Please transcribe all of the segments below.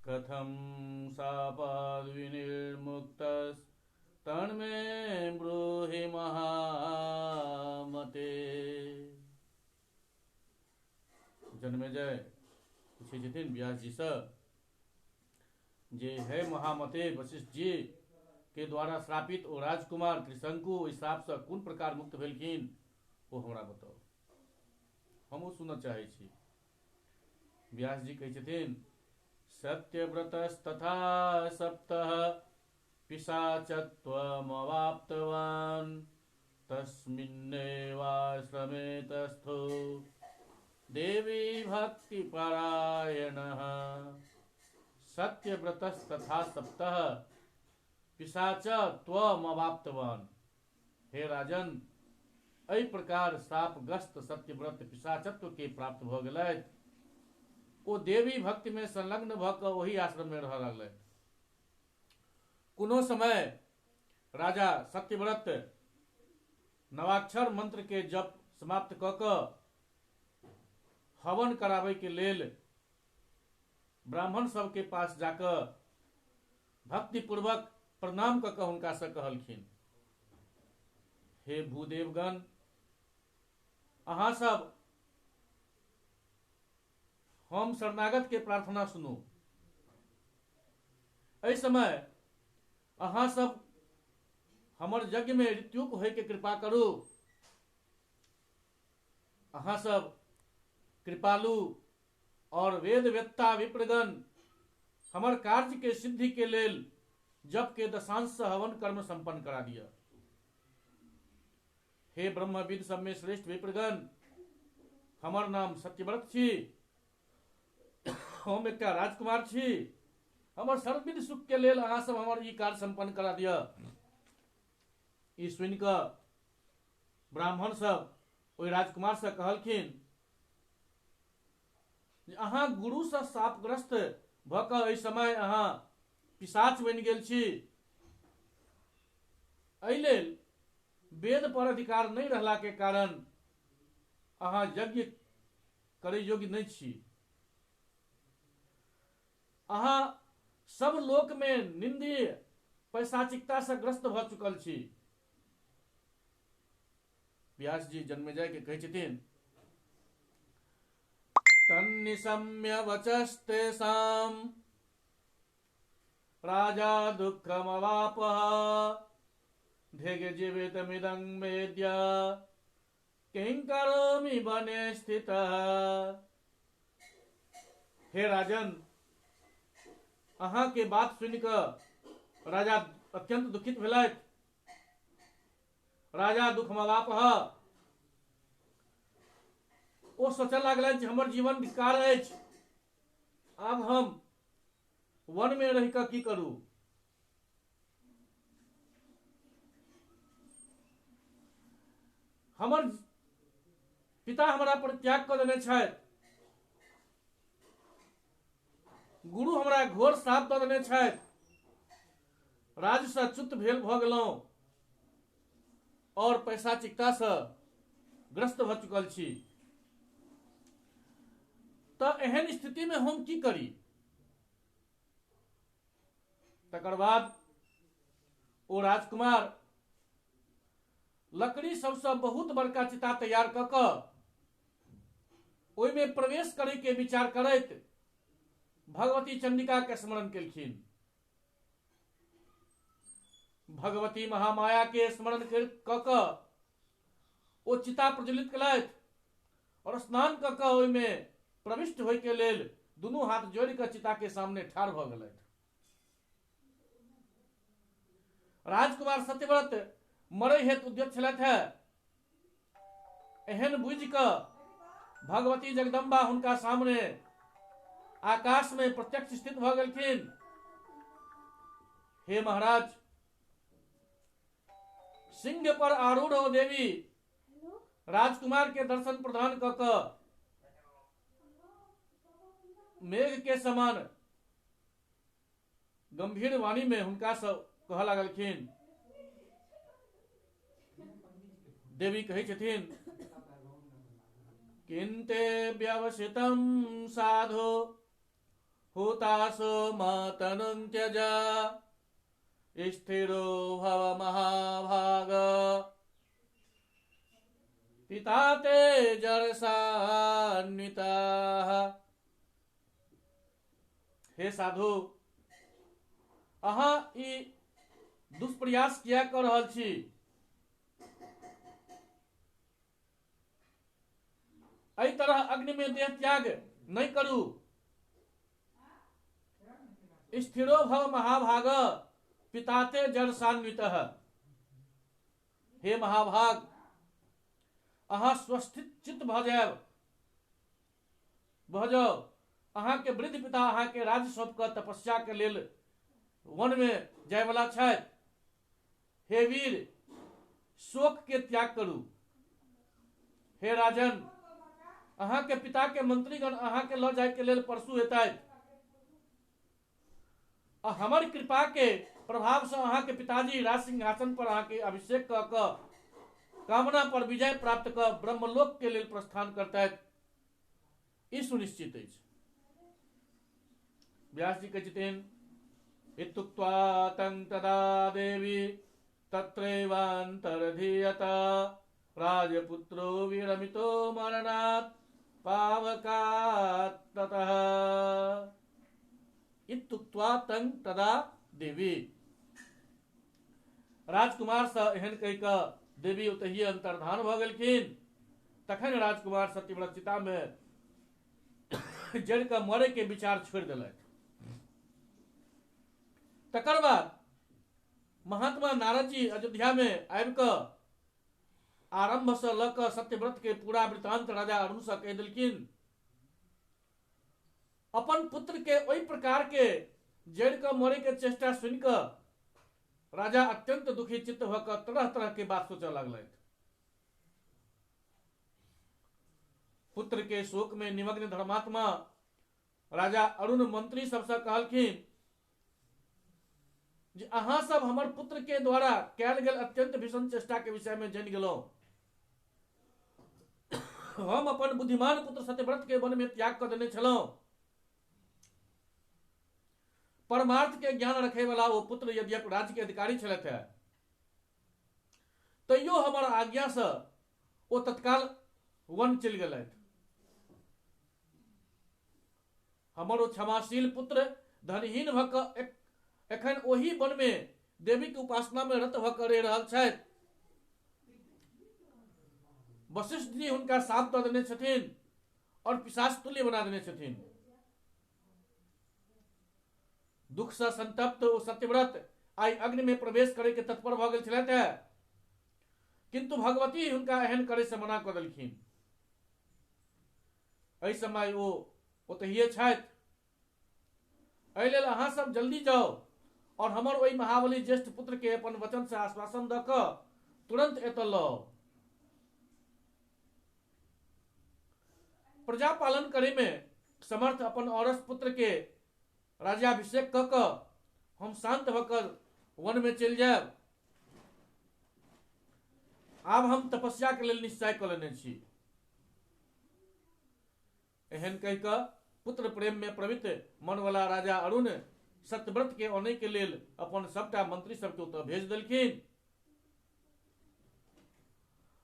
कथं शापाद्विनिर्मुक्तस्तन्मे ब्रूहि महामते। जन्मेजय पूछे छथिन व्यास जी से, जे है महामते वशिष्ठ जी के द्वारा श्रापित ओ राजकुमार त्रिशंकु ओहि श्राप से कोन प्रकार मुक्त भेलखिन, ओ हमरा बताउ, हम सुनऽ चाहै छी। व्यास जी कहै छथिन, सत्यव्रतस्तथा सप्तः पिशाचत्वमवाप्तवान् तस्मिन्नेवाश्रमे तस्थो देवी भक्तिपरायणः। सत्यव्रतस्तथा सप्तः पिशाचत्वमवाप्तवान्। हे राजन, एहि प्रकार श्रापग्रस्त सत्यव्रत पिशाचत्व के प्राप्त भ गेलथि। ओ देवी भक्ति में संलग्न भ कऽ ओही आश्रम में रह लगलथि। कोनो समय राजा सत्यव्रत नवाक्षर मंत्र के जप समाप्त क कऽ हवन कराबै के लेल ब्राह्मण सब के पास जाकर भक्ति पूर्वक प्रणाम क कऽ हुनका से कहलखिन, हे भूदेवगण, अहाँ सब हम शरणागत के प्रार्थना सुनू। एहि समय अहाँ सब हमर यज्ञ में ऋत्युक होय के कृपा करू। अहाँ सब कृपालु और वेदवेत्ता विप्रगण हमर कार्य के सिद्धि के लेल जप के दशांश से हवन कर्म संपन्न करा दिया। हे ब्रह्मविद सब में श्रेष्ठ विप्रगण, हमर नाम सत्यव्रत छी, हम एकटा राजकुमार छी। हमर सर्वविध सुख के लेल अहाँ सब हमर ई कार्य संपन्न करा दिया। ई सुनि कऽ ब्राह्मण सब ओहि राजकुमार से कहलखिन, अहाँ गुरु से शापग्रस्त भ कऽ एहि समय अहाँ पिशाच बनि गेल छी। एहि लेल वेद पर अधिकार नहीं रहला के कारण अहाँ यज्ञ करे योग्य नहीं छी। अहाँ सब लोक में निंदीय पैशाचिकता से ग्रस्त भ चुकल छी। व्यास जी जन्मेजय के कहै छथिन, तन्निशम्य वचस्तेषां राजा दुःखमवापः धेगे जीवितमिदं वेद्य किं करोमि वने स्थितः। हे राजन, अहाँ के बात सुनि कऽ राजा अत्यंत दुखित भेलथि। राजा दुःखमवापः, ओ सोचऽ लागलथि जे हमर जीवन विकार अछि, आब हम वन में रहि कऽ की करू। हमर पिता हमरा पर त्याग कऽ देने छथि, गुरु हमरा घोर श्राप दऽ देने छथि, राज्य से च्युत भेल भ गेलहुं और पैशाचिकता से ग्रस्त भ चुकल छी। तऽ एहन स्थिति में हम की करी। तकर बाद ओ राजकुमार लकड़ी सबसे बहुत बड़का चिता तैयार क कऽ ओहि में प्रवेश करे के विचार करैत भगवती चंडिका के स्मरण केलखिन। भगवती महामाया के स्मरण क कऽ ओ चिता प्रज्वलित कलथि और स्नान क कऽ ओहि में प्रविष्ट होय के लेल दुनू हाथ जोड़ि कऽ चिता के सामने ठाढ़ भ गेलथि। राजकुमार सत्यव्रत मरै हेतु उद्यत छलथि है। एहन बुझि कऽ भगवती जगदम्बा हुनका सामने आकाश में प्रत्यक्ष स्थित भ गेलखिन। हे महाराज, सिंह पर आरूढ़ हो देवी राजकुमार के दर्शन प्रदान क कऽ मेघ के समान गंभीर वाणी में हुनका से कह लागलखिन। देवी कहै छथिन, किन्ते व्यवसितं साधो हुतासो मतनुं त्यज स्थिरो भव महाभाग पिता ते जरसान्विताः। हे साधु, अहाँ ई दुष्प्रयास किया कर रहल छी? एहि तरह अग्नि में देह त्याग नहीं करू। स्थिरो भव महाभाग पिताते जरसान्वितः। हे महाभाग, अहाँ स्वस्थित चित्त भ जाओ। अहाँ के वृद्ध पिता अहाँ के राज्य सौंप क तपस्या के लेल वन में जाय वाला छथि। हे वीर, शोक के त्याग करू। हे राजन, अहाँ के पिता के मंत्रीगण अहाँ के ल जाय के लेल परसू हेतैथ। हमर कृपा के प्रभाव से अहाँ के पिताजी राज सिंहासन पर अहाँ के अभिषेक क कामना पर विजय प्राप्त क ब्रह्मलोक के लेल प्रस्थान करतैथ। ई सुनिश्चित अछि। व्यास जी कहते इत्युक्त्वा तं तदा देवी तत्रैवान्तरधीयत राजपुत्रो विरमितो मरणात् पावकात् ततः। इत्युक्त्वा तं तदा देवी, राजकुमार से एहन कहि क देवी ओतहिए अंतर्धान भ गेलखिन। तखन राजकुमार सत्यव्रत चिता में जड़ के मरे के विचार छोड़ देलथि। तकर बाद महात्मा नारद जी अयोध्या में आबि क आरंभ से ल क सत्यव्रत के पूरा वृतांत राजा अरुण से कह देलखिन। अपन पुत्र के ओहि प्रकार के जड़ के मरे के चेष्टा सुन क राजा अत्यंत दुखी चित्त होकर तरह तरह के बात सोचे लगलथि। पुत्र के शोक में निमग्न धर्मात्मा राजा अरुण मंत्री सबसे कहलखिन जे अहाँ सब हमर पुत्र के द्वारा कैल गेल अत्यंत भीषण चेष्टा के विषय में जान गेलौं। हम अपन बुद्धिमान पुत्र सत्यव्रत के वन में त्याग कर देने छलौं। परमार्थ के ज्ञान रखे वाला वो पुत्र यद्यपि राज्य के अधिकारी छलथि, तैयो हमर आज्ञा से वो तत्काल वन चल गेलथि। हमर वो क्षमाशील पुत्र धनहीन भ क एखन ओही वन में देवी के उपासना में रत भ क रहि रहल छथि। वशिष्ठ जी हुनका साप दऽ देने छथिन और पिशाच तुल्य बना देने छथिन। दुख से संतप्त ओ सत्यव्रत आई अग्नि में प्रवेश करे के तत्पर भ गेल छलथि, किंतु भगवती हुनका एहन करे से मना कऽ देलखिन। एहि समय ओ ओतहिए छथि। एहि लेल अहाँ सब जल्दी जाओ और हमर ओहि महाबली ज्येष्ठ पुत्र के अपन वचन से आश्वासन दऽ कऽ तुरंत एतऽ लाओ। प्रजा पालन करे में समर्थ अपन औरस पुत्र के राज्याभिषेक क क हम शांत होकर वन में चल जायब। आब हम तपस्या के लेल निश्चय क लेने छी। एहन कहि क पुत्र प्रेम में प्रवृत्त मन वाला राजा अरुण सत्यव्रत के आने के लेल अपन सबटा मंत्री सबके ओतऽ भेज देलखिन।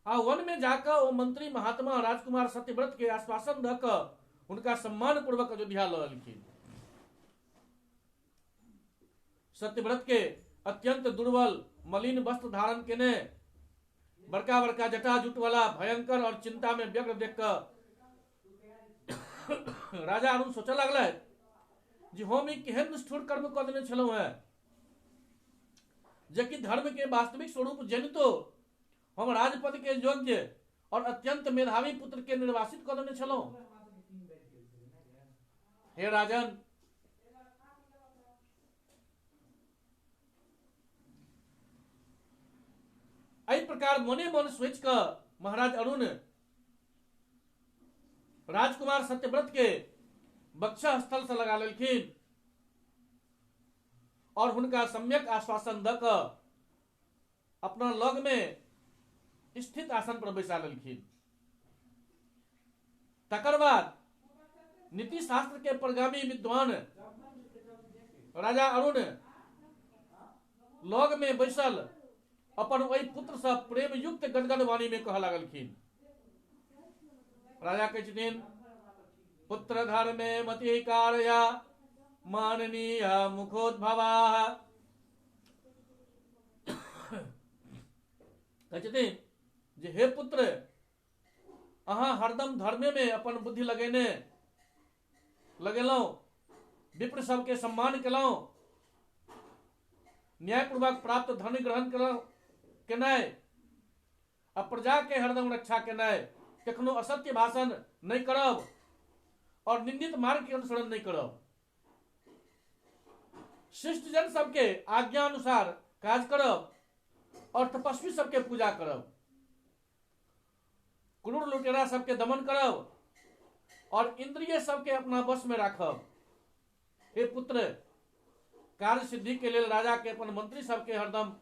आ वन में जाकर ओ मंत्री महात्मा राजकुमार सत्यव्रत के आश्वासन दऽ क हुनका सम्मान पूर्वक अयोध्या लऽ एलखिन। सत्यव्रत के अत्यंत दुर्बल मलिन वस्त्र धारण केने, बड़का बड़का जटा जुट वाला भयंकर और चिंता में व्यग्र देख कर राजा अरुण सोचे लगल जे हम ई केहन निष्ठुर कर्म कऽ देने छलहुं हैं, जे कि धर्म के वास्तविक स्वरूप जनितो हम राजपद के योग्य और अत्यंत मेधावी पुत्र के निर्वासित कऽ देने छलहुं। हे राजन, एहि प्रकार मने मन सोच क महाराज अरुण राजकुमार सत्यव्रत के बक्षा स्थल से लगा लेलखिन और हुनका सम्यक आश्वासन दऽ क अपना लग में स्थित आसन पर बैसा लेलखिन। तकर बाद नीति शास्त्र के प्रगामी विद्वान राजा अरुण लग में बैसल अपन वही पुत्र से प्रेम युक्त गदगद वाणी में कह लगलखिन। राजा कहै छथिन पुत्र धर्मे मति कारया माननीय मुखोद्भवा। कहै छथिन जे हे पुत्र अहाँ हरदम धर्मे में अपन बुद्धि लगेलौं, विप्र सबके सम्मान केलौं, न्यायपूर्वक प्राप्त धन ग्रहण केनाइ, आ प्रजा के हरदम रक्षा केनाइ, कखनो असत्य भाषण नहीं करब और निंदित मार्ग के अनुसरण नहीं करब, शिष्ट जन सबके आज्ञा अनुसार काज करब और तपस्वी सबके पूजा करब, क्रूर लुटेरा सबके दमन करब और इंद्रिय सबके अपना वश में राखब। हे पुत्र कार्य सिद्धि के लिए राजा के अपन मंत्री सबके हरदम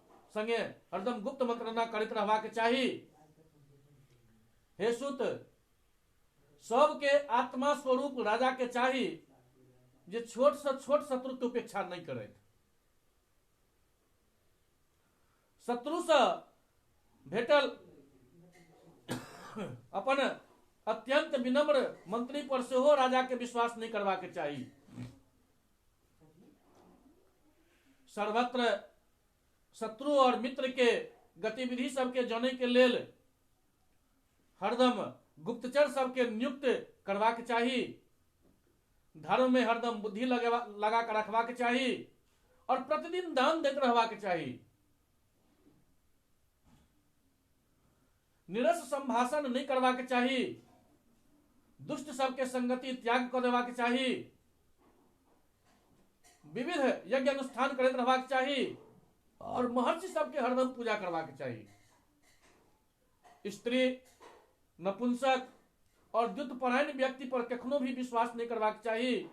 गुप्त मंत्रणा करैत रहबाक चाही। हे सुत सबके आत्मा स्वरूप राजा के चाही जे छोट से छोट शत्रु के उपेक्षा नहीं करे, शत्रु से भेटल अपन अत्यंत विनम्र मंत्री पर सेहो राजा के विश्वास नहीं करबाक चाही। सर्वत्र शत्रु और मित्र के गतिविधि सबके जाने के लेल हरदम गुप्तचर सबके नियुक्त करबाक चाही, धर्म में हरदम बुद्धि लगा कर रखबाक चाही और प्रतिदिन दान देते रहबाक चाही। निरस संभाषण नहीं करबाक चाही, दुष्ट सबके संगति त्याग कर देबाक चाही, विविध यज्ञ अनुष्ठान करैत रहबाक चाही और महर्षि सबके हरदम पूजा करबाक चाही। स्त्री नपुंसक और द्युतपरायण व्यक्ति पर कखनो भी विश्वास नहीं करबाक चाही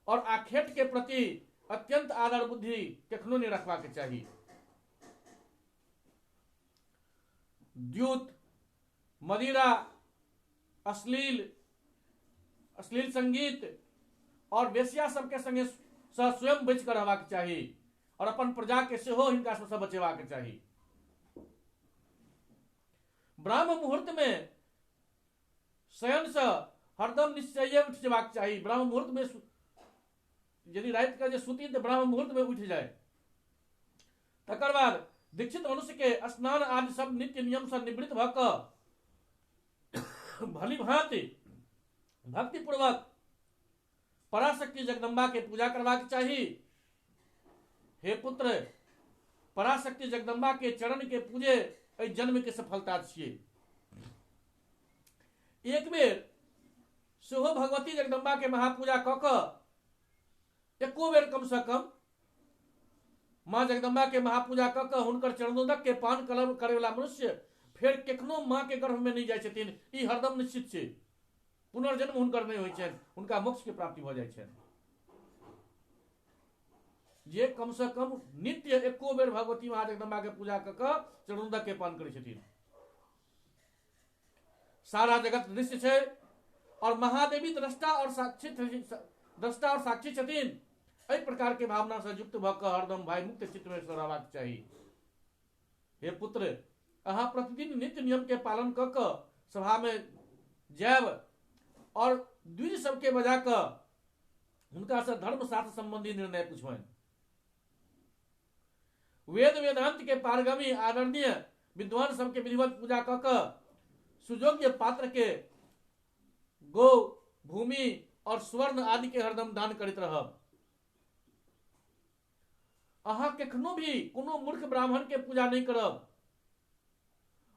और आखेट के प्रति अत्यंत आदर बुद्धि कखनो नहीं रखबाक चाही। द्यूत, मदिरा, अश्लील संगीत और वेश्या सबके संगे स्वयं बच कर रहबाक चाही और अपन प्रजा के सेहो हिनका सबसे बचेबाक चाही। ब्राह्म मुहूर्त में शयन से हरदम निश्चय उठ जबाक चाही। ब्राह्म मुहूर्त में यदि रात का जे सुती तो ब्राह्म मुहूर्त में उठ जाए। तकर बाद दीक्षित मनुष्य के स्नान आदि सब नित्य नियम से निवृत्त भक भली भांति भक्ति पूर्वक पराशक्ति जगदम्बा के पूजा करबाक चाही। हे पुत्र पराशक्ति जगदम्बा के चरण के पूजे एहि जन्म के सफलता छियै। एक बेर सेहो भगवती जगदम्बा के महापूजा क क एको बेर कम से कम माँ जगदम्बा के महापूजा क क हुनकर चरणोदक के पान करे वाला मनुष्य फिर केखनो माँ के गर्भ में नहीं जाय छथिन, ई हरदम निश्चित छै। पुनर्जन्म हुनकर नहीं होइ छनि, हुनका मोक्ष के प्राप्ति भ जाय छनि। जे कम से कम नित्य एको बेर भगवती माँ जगदम्बा के पूजा क क चरणोदक के पान करे छथिन। सारा जगत दृश्य छै और महादेवी दृष्टा और साक्षी छथिन। एहि प्रकार के भावना से युक्त भ क हरदम भाई मुक्त चित्त में रहबाक चाही। हे पुत्र अहाँ प्रतिदिन नित्य नियम के पालन क क सभा में जायब और द्विज सबके बजा क हुनका से धर्म शास्त्र संबंधी निर्णय पूछबनि। वेद वेदांत के पारगमी आदरणीय विद्वान सबके विधिवत पूजा क क सुयोग्य पात्र के गो, भूमि और स्वर्ण आदि के हरदम दान करैत रहब। अहाँ कखनो भी कोनो मूर्ख ब्राह्मण के पूजा नहीं करब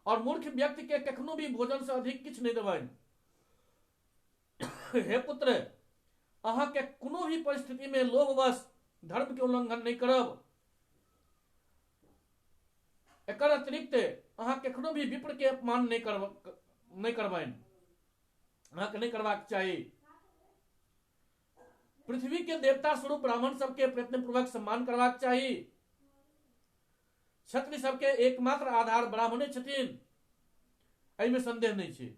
और मूर्ख व्यक्ति के कखनो भी भोजन से अधिक किछ नहीं देबनि। हे पुत्र अहाँ के कोनो भी परिस्थिति में लोभवश धर्म के उल्लंघन नहीं करब। एकर अतिरिक्त अहाँ कखनो भी विप्र के अपमान नहीं करबनि, अहाँ के नहीं करबाक चाही। पृथ्वी के देवता स्वरूप ब्राह्मण सबके प्रयत्न पूर्वक सम्मान करबाक चाही। क्षत्रिय सबके एकमात्र आधार ब्राह्मणे छथिन, एहि में संदेह नहीं छै।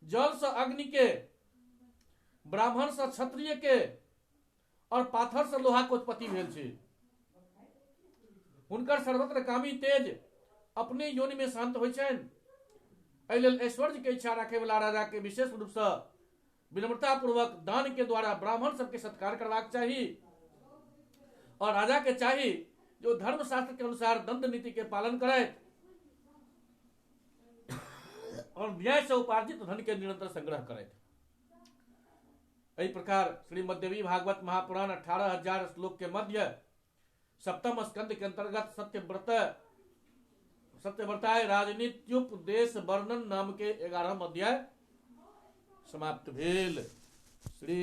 जल से अग्नि के, ब्राह्मण से क्षत्रिय के और पाथर से लोहा के उत्पत्ति भेल छै। हुनकर सर्वत्र कामी तेज अपने योनि में शांत होइ छनि। एहि लेल ऐश्वर्य के इच्छा रखे वाला राजा के विशेष रूप से विनम्रता पूर्वक दान के द्वारा ब्राह्मण सबके सत्कार करबाक चाही। और राजा के चाही जो धर्मशास्त्र के अनुसार दंड नीति के पालन करे और न्याय से उपार्जित धन के निरंतर संग्रह करे। इस प्रकार श्री मध्यवी भागवत महापुराण 18,000 श्लोक के मध्य सप्तम स्कंद के अंतर्गत सत्यव्रताय राजनीत्युपदेश वर्णन नाम के 11वां अध्याय समाप्त भेल। श्री